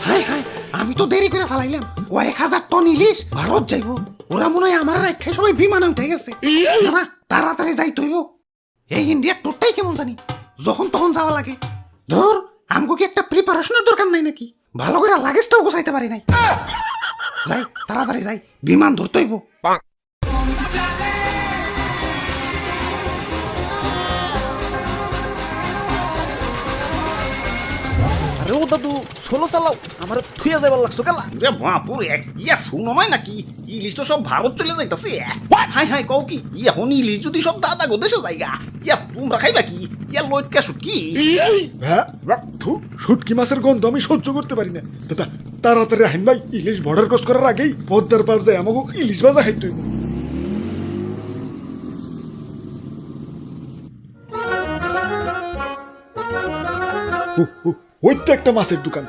High high, আমি তো দেরি করে ফেলাইলাম। কয়েক হাজার টন ইলিশ ভারত যাইব। ওরা মনে হয় আমার রাখে সবাই বিমানে উঠে গেছে। না না, তাড়াতাড়ি যাই তৈব। এই ইন্ডিয়ার টোটটাই কেমন জানি, যখন তখন যাওয়া লাগে। ধর, আমগো কি একটা প্রিপারেশনের দরকার নাই নাকি? ভালো করে লাগেজটাও গোছাইতে পারি নাই। যাই, তাড়াতাড়ি যাই, বিমান ধরতে হইব। আরে ও দাদু, সোলো চালাও, আমার থুইয়া যাবার লাগছো গেলা। রে বাপুরে, ইয়া শুনমাই নাকি ইলিশ তো সব ভারত চলে যাইতাছে। হাই হাই, কও কি এখন ইলিশ যদি সব দাদা গো দেশে যাইগা, ইয়া তোমরা খাইবা কি? ইয়া লইটকা শুটকি। শুটকি মাছের গন্ধ আমি সহ্য করতে পারি না। দাদা তাড়াতাড়ি আহিন ভাই, ইলিশ বর্ডার ক্রস করার আগেই পদ্মার পার যায় আমাকে ইলিশ ভাজা খাইতে হইব। ওই তো একটা মাছের দোকান।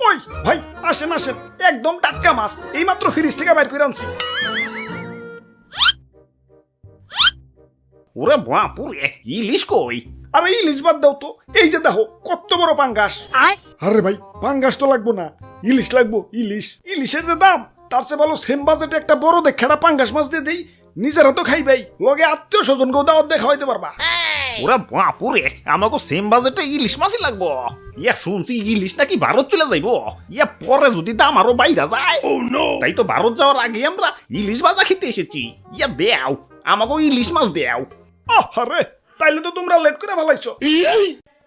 ওই ভাই, আসেন আসেন, একদম টাটকা মাছ, এইমাত্র ফ্রিজ থেকে বাইর করে আনছি। ওরে বাপুরে, ইলিশ কই? আরে ইলিশ বাদ দাও তো, এই যে দেখো কত বড় পাঙ্গাস। আরে ভাই পাঙ্গাস তো লাগবো না, ইলিশ লাগবো, ইলিশ। ইলিশের যে দাম, তার চেয়ে ভালো সেম বাজেটে একটা বড় দেখাটা পাঙ্গাস মাছ দিয়ে দেই, নিজেরা তো খাইবাই, লগে আত্মীয় স্বজন গো দাওয়াত দেখা হইতে পারবা। ওরে বাপুরে, আমাকে সেম বাজেটে ইলিশ মাছই লাগবো। ইয়া শুনছি ইলিশ নাকি ভারত চলে যাইব। ইয়া পরে যদি দাম আরো বাইরা যায়, তাই তো ভারত যাওয়ার আগে আমরা ইলিশ ভাজা খেতে এসেছি। ইয়া দেও, আমাকে ইলিশ মাছ দেও। আরে তাইলে তো তোমরা লেট করে ফেলাইছো।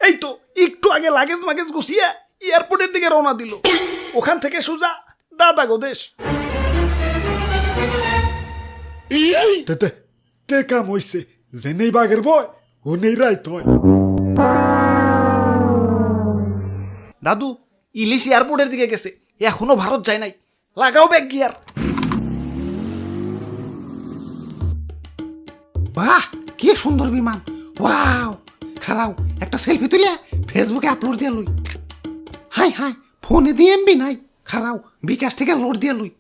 এই তো একটু আগে লাগেজ মাগেজ গুছিয়ে এয়ারপোর্টের দিকে রওনা দিল। ওখান থেকে সোজা দাদা গো দেশ। তে কাম হইছে, যে নেই বাঘের বয় ও নেই রাইত হয়। দাদু, ইলিশ এয়ারপোর্টের দিকে গেছে, এখনো ভারত যায় নাই। লাগাও ব্যাগ গিয়ার। বাহ, কি সুন্দর বিমান! ওয়াও, খারাও একটা সেলফি তুলে ফেসবুকে আপলোড দিয়ে লই। হাই হাই, ফোনে দিয়ে এমবি নাই। খারাও বিকাশ থেকে লোড দিয়ে লই।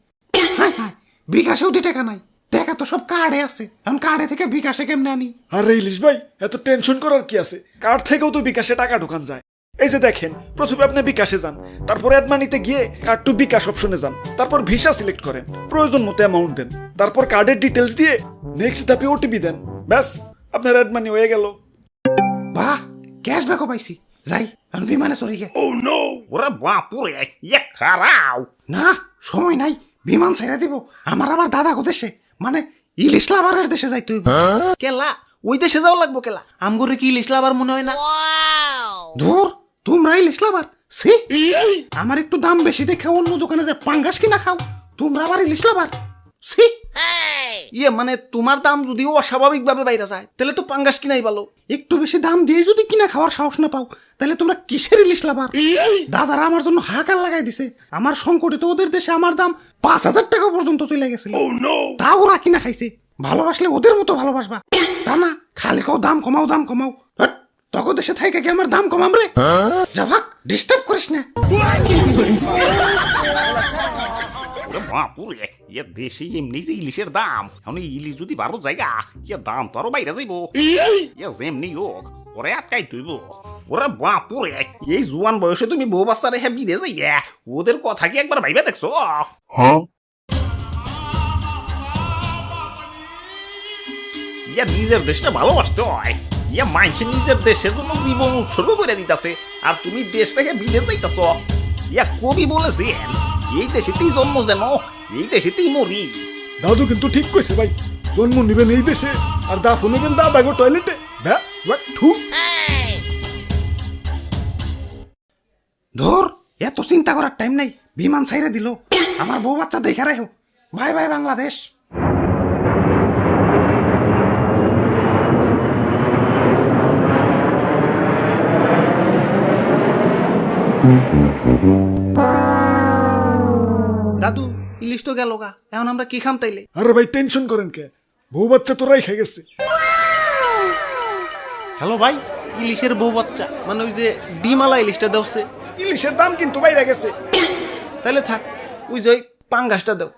হাই হাই, বিকাশেও দি টাকা নাই, টাকা তো সব কার্ডে আছে। এখন কার্ডে থেকে বিকাশে কেমনে আনি? আরে ইলিশ ভাই, এত টেনশন করার কি আছে? কার্ড থেকেও তো বিকাশে টাকা ঢোকান যায়। এই যে দেখেন, প্রথমে আপনি বিকাশে যান, তারপর অ্যাড মানিতে গিয়ে কার্ড টু বিকাশ অপশনে যান, তারপর ভিসা সিলেক্ট করেন, প্রয়োজন মতো অ্যামাউন্ট দেন, তারপর কার্ডের ডিটেলস দিয়ে নেক্সট ধাপে ওটিপি দেন। ব্যাস, আপনার অ্যাড মানি হয়ে গেল। বাহ, ক্যাশব্যাকও পাইছি। যাই, এখন বিমানে চড়ি গে। ওরে বাপুরে, ইয়া খারাও। না, সময় নাই, বিমান ছেড়ে দিব। আমার আবার দাদা গো দেশে, মানে ইলিশ লাভারের দেশে যাই। তুই কেলা ওই দেশে যাওয়া লাগবো কেলা? আমগরে কি ইলিশ লাভার মনে হয় না? ধুর, তোমরা ইলিশ লাভার? সি, আমার একটু দাম বেশি দেখে অন্য দোকানে যে পাঙ্গাস কিনা খাও, তোমরা আবার ইলিশ লাভার? সি, ইয়ে মানে তোমার দাম যদি অস্বাভাবিক ভাবে বাইরে যায়, তাহলে তো পাঙ্গাস কিনাই ভালো। একটু বেশি দাম দিয়ে যদি কিনা খাওয়ার সাহস না পাও, তাহলে তোমরা কিসের ইলিশ লাভার? দাদারা আমার জন্য হাহাকার লাগাই দিছে। আমার সংকটে তো ওদের দেশে আমার দাম 5,000 টাকা পর্যন্ত চলে গেছিল। তা ওরা কিনা খাইছে। ভালোবাসলে ওদের মতো ভালোবাসবা, তা না খালি কাও দাম কমাও, দাম কমাও। হ্যাট, তখন দেশে থাইকা কি আমার দাম কমাম রে? যা ভাগ, ডিস্টার্ব করিস না। ওরে বাপুরে, ইয়া দেশে এমনি যে ইলিশের দাম, এখন ইলিশ যদি ভারত জায়গা, ইয়া দাম তো আরো বাইরে যাইব। ইয়া যেমনি হোক ওরে আটকাই তুইব। ওরে বাপুরে, এই জোয়ান বয়সে তুমি বউ বাচ্চা রেখে বিদেশ যাইয়া, ওদের কথা কি একবার ভাইবা দেখছো? ইয়া নিজের দেশটা ভালোবাসতে হয়। ইয়া মানুষের নিজের দেশের জন্য জীবন উৎসর্গ করে দিতেছে, আর তুমি দেশ রেখে বিদেশ যাইতেছ। ইয়া কবি বলেছেন, এই দেশেতেই জন্ম যেন এই দেশেতেই মরি। দাদু কিন্তু ঠিক কইছে ভাই, জন্ম নিবেন এই দেশে আর দাফন নেবেন দাদা গো টয়লেটে। ধর, এত চিন্তা করার টাইম নাই, বিমান ছাইরে দিল। আমার বউ বাচ্চা দেখে রাখো। Bye bye Bangladesh. দাদু, ইলিশ তো গেল গা, এখন আমরা কি খাম তাইলে? আরে ভাই টেনশন করেন কে, বউ বাচ্চা তো রাই খেয়ে গেছে। হ্যালো ভাই, ইলিশের বউ বাচ্চা মানে ওই যে ডিমালা ইলিশটা দেওছে। ইলিশের দাম কিন্তু বাইরে গেছে। তাইলে থাক, ওই যে পাঙ্গাসটা দাও।